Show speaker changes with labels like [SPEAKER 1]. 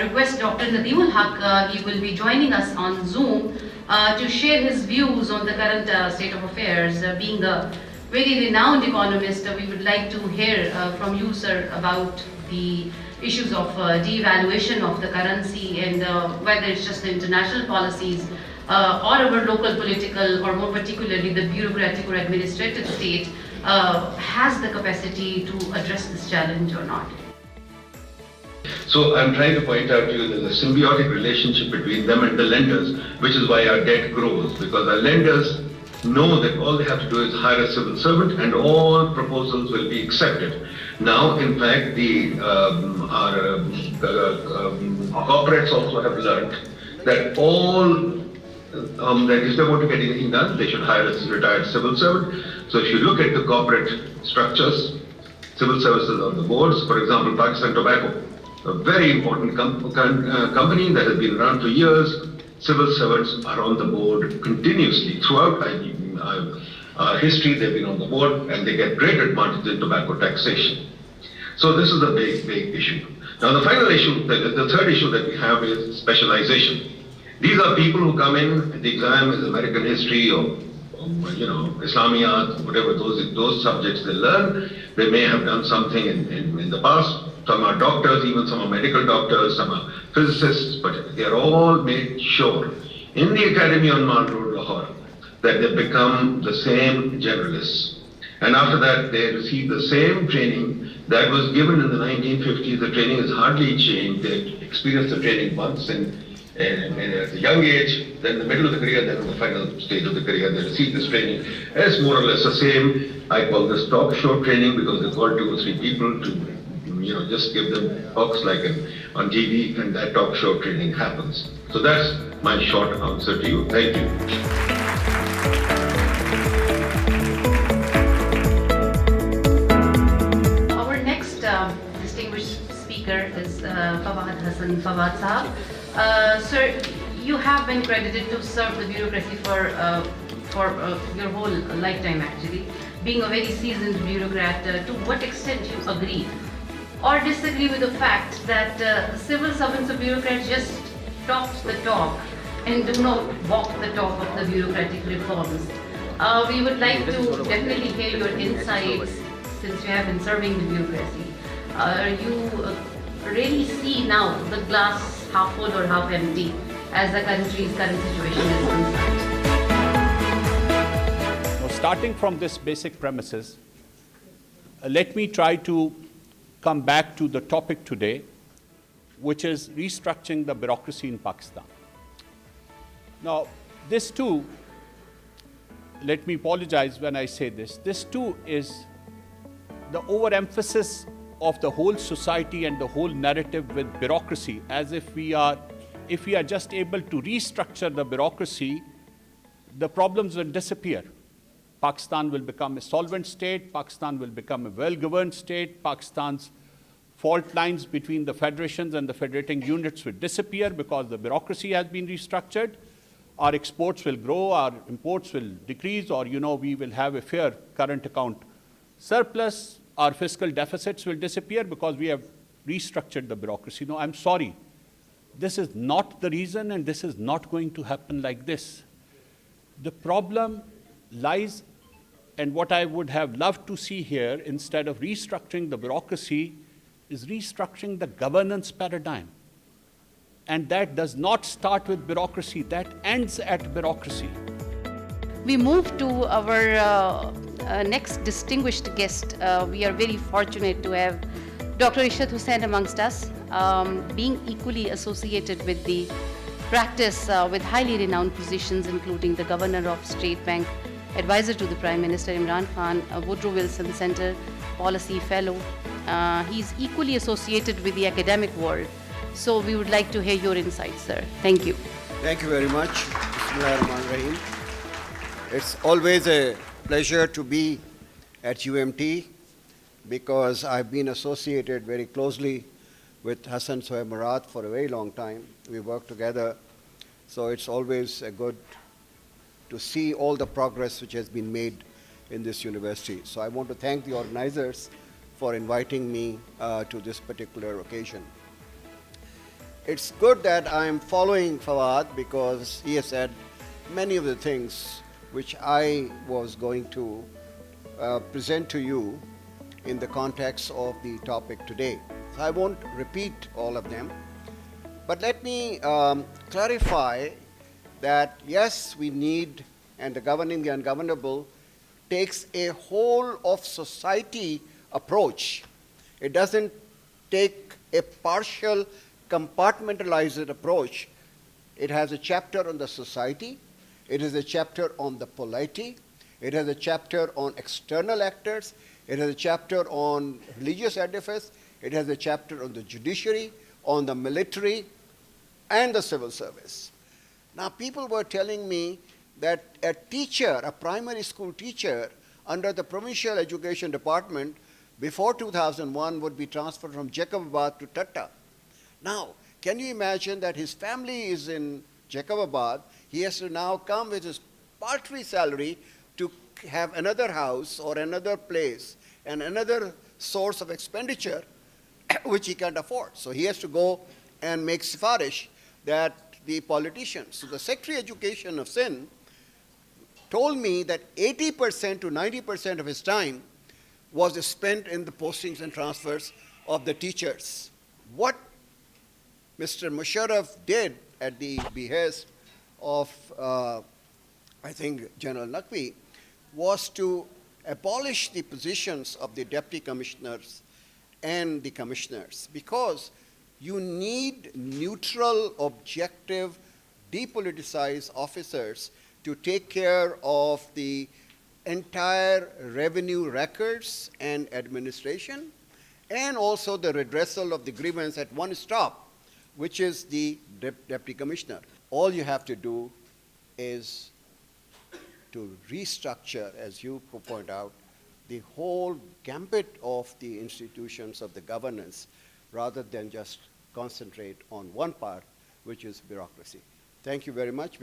[SPEAKER 1] request Dr. Nadeem Haque. He will be joining us on Zoom to share his views on the current state of affairs. Being a very renowned economist, we would like to hear from you, sir, about the issues of devaluation of the currency and whether it's just the international policies or our local political, or more particularly the bureaucratic or administrative state has the capacity to address this challenge or not.
[SPEAKER 2] So I'm trying to point out to you that there's a symbiotic relationship between them and the lenders, which is why our debt grows, because our lenders know that all they have to do is hire a civil servant and all proposals will be accepted. Now, in fact, our corporates also have learned that that if they want to get anything done, they should hire a retired civil servant. So if you look at the corporate structures, civil services on the boards, for example, Pakistan Tobacco, a very important company that has been around for years, civil servants are on the board continuously. Throughout our history, they've been on the board and they get great advantage in tobacco taxation. So this is a big issue. Now the final issue, the third issue that we have is specialization. These are people who come in, the exam is American history or Islamiyat, whatever those subjects they learn. They may have done something in the past. Some are doctors, even some are medical doctors, some are physicists, but they are all made sure in the academy on Mall Road, Lahore, that they become the same generalists. And after that, they receive the same training that was given in the 1950s. The training has hardly changed. They experienced the training once at a young age, then the middle of the career, then in the final stage of the career, they receive this training. It's more or less the same. I call this talk show training because they call 2 or 3 people to just give them talks like on TV, and that talk show training happens. So that's my short answer to you. Thank you.
[SPEAKER 1] Our next distinguished speaker is Fawad Hasan. Fawad Sahab. Sir, you have been credited to serve the bureaucracy for your whole lifetime actually. Being a very seasoned bureaucrat, to what extent you agree or disagree with the fact that civil servants or bureaucrats just talk the talk and do not walk the talk of the bureaucratic reforms? We would like to definitely hear your insights since you have been serving the bureaucracy. You really see now the glass half full or half empty as the country's current situation is concerned?
[SPEAKER 3] Now, starting from this basic premises, let me try to come back to the topic today, which is restructuring the bureaucracy in Pakistan. Now, this too, let me apologize when I say this too is the overemphasis of the whole society and the whole narrative with bureaucracy, as if we are just able to restructure the bureaucracy, the problems will disappear. Pakistan will become a solvent state, Pakistan will become a well-governed state, Pakistan's fault lines between the federations and the federating units will disappear because the bureaucracy has been restructured. Our exports will grow, our imports will decrease, or we will have a fair current account surplus. Our fiscal deficits will disappear because we have restructured the bureaucracy. No, I'm sorry. This is not the reason, and this is not going to happen like this. The problem lies, and what I would have loved to see here, instead of restructuring the bureaucracy, is restructuring the governance paradigm. And that does not start with bureaucracy, that ends at bureaucracy.
[SPEAKER 1] We move to our next distinguished guest. We are very fortunate to have Dr. Ishrat Hussain amongst us, being equally associated with the practice with highly renowned positions, including the Governor of State Bank, Advisor to the Prime Minister Imran Khan, Woodrow Wilson Center Policy Fellow. He's equally associated with the academic world. So we would like to hear your insights, sir. Thank you.
[SPEAKER 4] Thank you very much. Bismillahirrahmanirrahim. It's always a pleasure to be at UMT because I've been associated very closely with Hasan Sohaib for a very long time. We work together. So it's always good to see all the progress which has been made in this university. So I want to thank the organizers for inviting me to this particular occasion. it's good that I'm following Fawad because he has said many of the things which I was going to present to you in the context of the topic today. So I won't repeat all of them, but let me clarify that yes, we need, and the governing the ungovernable takes a whole of society approach. It doesn't take a partial compartmentalized approach. It has a chapter on the society, it has a chapter on the polity, it has a chapter on external actors, it has a chapter on religious edifice, it has a chapter on the judiciary, on the military, and the civil service. Now, people were telling me that a teacher, a primary school teacher, under the Provincial Education Department, before 2001 would be transferred from Jacobabad to Tata. Now, can you imagine that his family is in Jacobabad, he has to now come with his paltry salary to have another house or another place and another source of expenditure which he can't afford. So he has to go and make sifarish that the politicians. So the Secretary of Education of Sindh told me that 80% to 90% of his time was spent in the postings and transfers of the teachers. What Mr. Musharraf did at the behest of, I think, General Naqvi, was to abolish the positions of the deputy commissioners and the commissioners, because you need neutral, objective, depoliticized officers to take care of the entire revenue records and administration, and also the redressal of the grievance at one stop, which is the deputy commissioner. All you have to do is to restructure, as you point out, the whole gambit of the institutions of the governance, rather than just concentrate on one part, which is bureaucracy. Thank you very much.